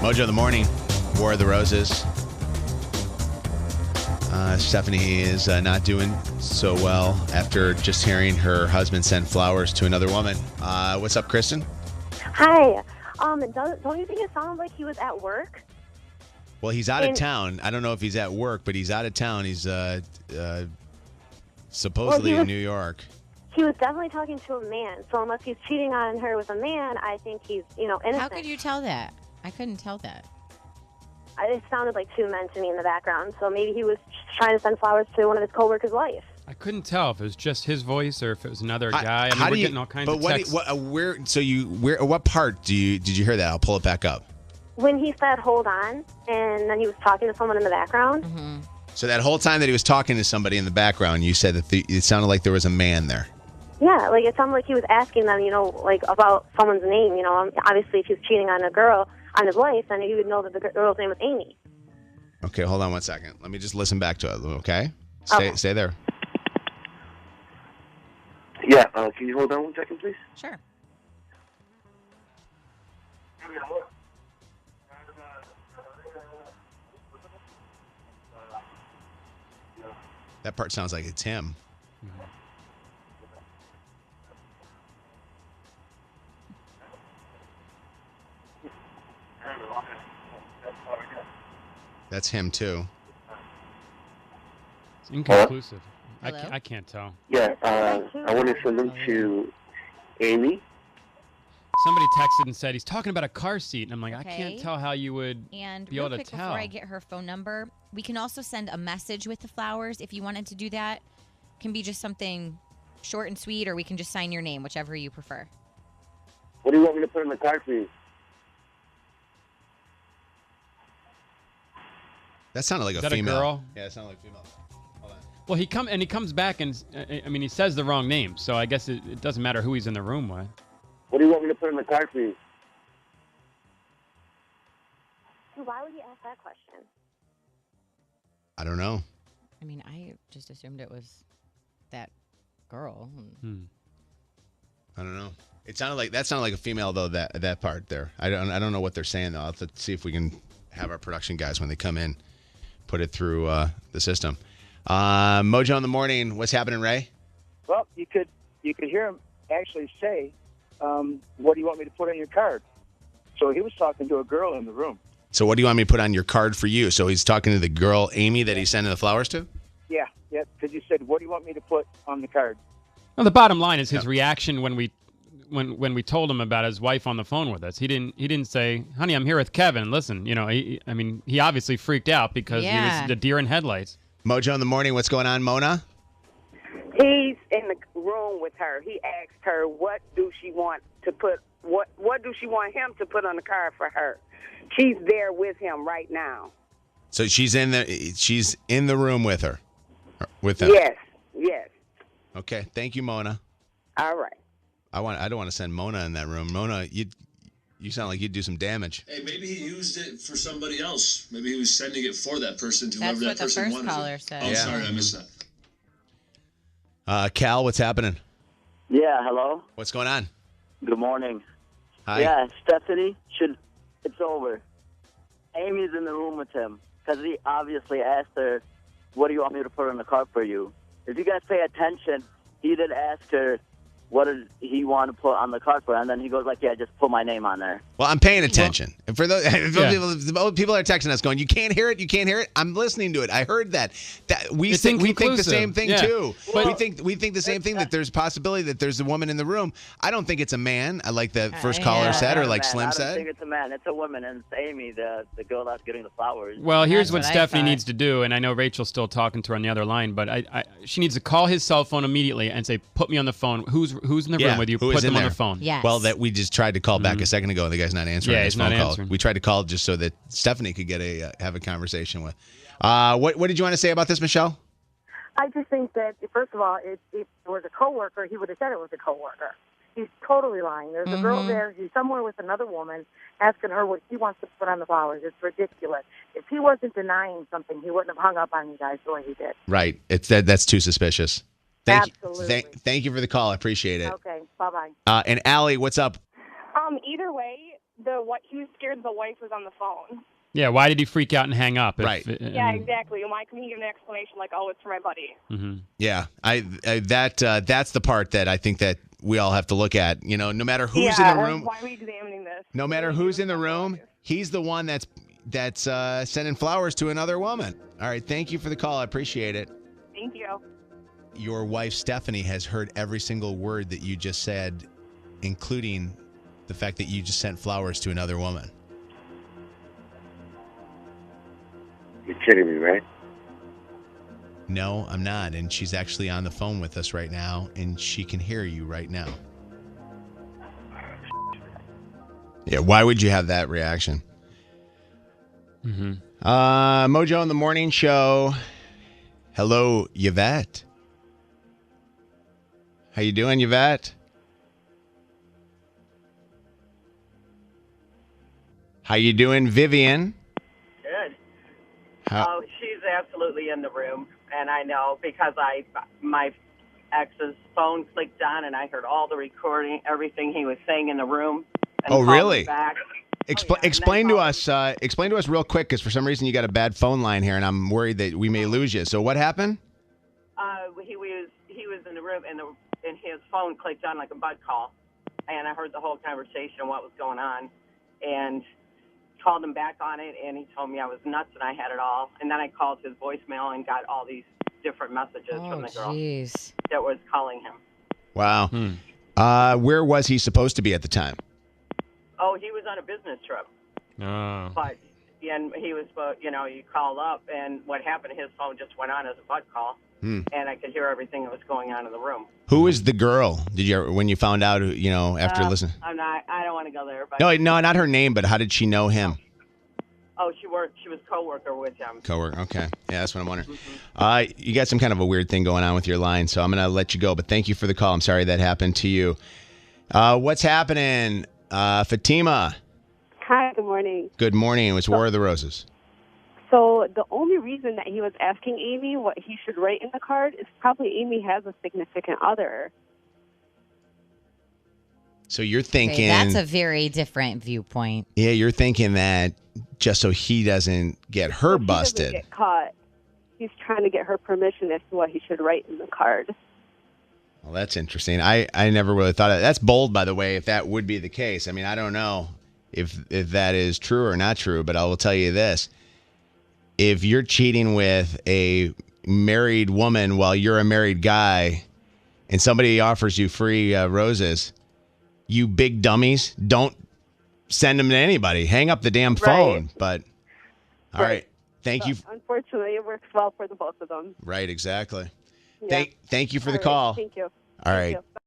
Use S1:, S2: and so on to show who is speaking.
S1: Mojo in the morning, War of the Roses. Stephanie is not doing so well after just hearing her husband send flowers to another woman. What's up, Kristen?
S2: Hi. Don't you think it sounded like he was at work?
S1: Well, he's out of town. I don't know if he's at work, but he's out of town. He's supposedly in New York.
S2: He was definitely talking to a man. So unless he's cheating on her with a man, I think he's, innocent.
S3: How could you tell that? I couldn't tell that.
S2: It sounded like two men to me in the background. So maybe he was trying to send flowers to one of his coworkers' wife.
S4: I couldn't tell if it was just his voice or if it was another guy. I mean, we're getting all kinds of texts.
S1: What part did you hear that? I'll pull it back up.
S2: When he said, hold on, and then he was talking to someone in the background.
S3: Mm-hmm.
S1: So that whole time that he was talking to somebody in the background, you said that it sounded like there was a man there.
S2: Yeah, like it sounded like he was asking them, about someone's name. Obviously if he was cheating on a girl, on his wife, then he would know that the girl's name was Amy.
S1: Okay, hold on 1 second. Let me just listen back to it, okay? Stay there.
S5: Yeah, can you hold on 1 second, please?
S3: Sure.
S1: That part sounds like it's him. That's him, too.
S4: It's inconclusive.
S3: Hello?
S4: I can't tell.
S5: Yeah, I want to send them to Amy.
S4: Somebody texted and said he's talking about a car seat, and I'm like,
S3: Okay.
S4: I can't tell how you would
S3: And
S4: be
S3: real
S4: able to
S3: quick,
S4: tell.
S3: before I get her phone number, we can also send a message with the flowers if you wanted to do that. It can be just something short and sweet, or we can just sign your name, whichever you prefer.
S5: What do you want me to put in the card for you?
S1: That sounded like
S4: Is
S1: a
S4: that
S1: female.
S4: a girl?
S1: Yeah, it sounded like a female. Hold on.
S4: Well, he comes back and he says the wrong name, so I guess it doesn't matter who he's in the room with.
S5: What do you want me to put in the card for you?
S2: Why would he ask that question?
S1: I don't know.
S3: I mean, I just assumed it was that girl.
S1: I don't know. That sounded like a female though. That part there. I don't know what they're saying though. I'll have to see if we can have our production guys when they come in put it through the system. Mojo in the morning. What's happening, Ray?
S6: Well, you could hear him actually say, "What do you want me to put on your card?" So he was talking to a girl in the room.
S1: So what do you want me to put on your card for you? So he's talking to the girl Amy that he's sending the flowers to.
S6: Yeah, because you said, "What do you want me to put on the card?"
S4: Well, the bottom line is his reaction when we told him about his wife on the phone with us. He didn't say, "Honey, I'm here with Kevin. Listen, he obviously freaked out because he was the deer in headlights."
S1: Mojo in the morning. What's going on, Mona?
S7: He's in the room with her. He asked her, what do she want to put? What do she want him to put on the card for her? She's there with him right now.
S1: So she's in the room with her, with him.
S7: Yes.
S1: Okay. Thank you, Mona.
S7: All right.
S1: I don't want to send Mona in that room. Mona, you sound like you'd do some damage.
S8: Hey, maybe he used it for somebody else. Maybe he was sending it for that person to
S3: That's
S8: whoever
S3: what
S8: that person
S3: the
S8: wanted.
S3: first caller said.
S8: Oh,
S1: Yeah.
S8: sorry, I missed that.
S1: Cal, what's happening?
S9: Yeah, hello.
S1: What's going on?
S9: Good morning.
S1: Hi.
S9: Yeah, Stephanie, it's over. Amy's in the room with him because he obviously asked her, "What do you want me to put on the card for you?" If you guys pay attention, he did ask her, "What does he want to put on the card for?" And then he goes like, "Yeah, just put my name on there."
S1: Well, I'm paying attention. And for those people are texting us going, "You can't hear it. I'm listening to it. I heard that." We think the same thing too. But we think the same thing, that there's a possibility that there's a woman in the room. I don't think it's a man, like the first caller said, or like Slim said.
S9: I don't think it's a man. It's a woman, and it's Amy, the girl that's getting the flowers.
S4: Well, here's what Stephanie needs to do, and I know Rachel's still talking to her on the other line, but she needs to call his cell phone immediately and say, "Put me on the phone. Who's in the room with you? Put them on the phone."
S3: Yes.
S1: Well, that we just tried to call back a second ago, and the guy's not answering his phone call.
S4: answering.
S1: We tried to call just so that Stephanie could get have a conversation with. What did you want to say about this, Michelle?
S2: I just think that, first of all, if it was a coworker, he would have said it was a coworker. He's totally lying. There's a girl there. He's somewhere with another woman asking her what she wants to put on the flowers. It's ridiculous. If he wasn't denying something, he wouldn't have hung up on you guys the way he did.
S1: Right. That's too suspicious.
S2: Absolutely.
S1: Thank you for the call. I appreciate it.
S2: Okay. Bye-bye.
S1: And Allie, what's up?
S10: Either way, he was scared the wife was on the phone.
S4: Yeah, why did he freak out and hang up?
S1: Right.
S10: Yeah, exactly. Why couldn't he give an explanation like, "Oh, it's for my buddy"?
S4: Mm-hmm.
S1: Yeah, that's the part that I think that we all have to look at. You know, no matter who's in the room.
S10: Why are we examining this?
S1: No matter who's in the room, he's the one that's sending flowers to another woman. All right, thank you for the call. I appreciate it.
S10: Thank you.
S1: Your wife, Stephanie, has heard every single word that you just said, including the fact that you just sent flowers to another woman.
S5: You're kidding me, right?
S1: No, I'm not. And she's actually on the phone with us right now, and she can hear you right now. Yeah, why would you have that reaction?
S4: Mm-hmm.
S1: Mojo in the Morning Show. Hello, Yvette. How you doing, Yvette? How you doing, Vivian?
S11: Good.
S1: How?
S11: Oh, she's absolutely in the room, and I know because my ex's phone clicked on, and I heard all the recording, everything he was saying in the room. And
S1: Oh, really?
S11: Back.
S1: Explain to us. Explain to us real quick, because for some reason you got a bad phone line here, and I'm worried that we may lose you. So what happened?
S11: He was in the room, and his phone clicked on like a bud call, and I heard the whole conversation and what was going on, and called him back on it, and he told me I was nuts and I had it all, and then I called his voicemail and got all these different messages from the girl that was calling him.
S1: Wow. Where was he supposed to be at the time?
S11: Oh, he was on a business trip.
S4: Oh.
S11: But and he was, he called up, and what happened? His phone just went on as a bud call, and I could hear everything that was going on in the room.
S1: Who was the girl? Did you when you found out? After listening.
S11: I don't want to go there. But
S1: No, not her name, but how did she know him?
S11: Oh, she was co-worker with him.
S1: Co-worker. Okay, yeah, that's what I'm wondering. You got some kind of a weird thing going on with your line, so I'm gonna let you go. But thank you for the call. I'm sorry that happened to you. What's happening, Fatima?
S12: Hi, good morning.
S1: Good morning. It's War of the Roses.
S12: So the only reason that he was asking Amy what he should write in the card is probably Amy has a significant other.
S1: So you're thinking...
S3: That's a very different viewpoint.
S1: Yeah, you're thinking that just so he doesn't get her busted.
S12: Doesn't get caught. He's trying to get her permission as to what he should write in the card.
S1: Well, that's interesting. I never really thought of that. That's bold, by the way, if that would be the case. I mean, I don't know if that is true or not true, but I will tell you this. If you're cheating with a married woman while you're a married guy and somebody offers you free roses, you big dummies, don't send them to anybody. Hang up the damn phone.
S12: Right.
S1: But, all right. Thank you.
S12: Unfortunately, it works well for the both of them.
S1: Right, exactly.
S12: Yeah.
S1: Thank you for the call.
S12: Thank you.
S1: All right.
S12: Thank you.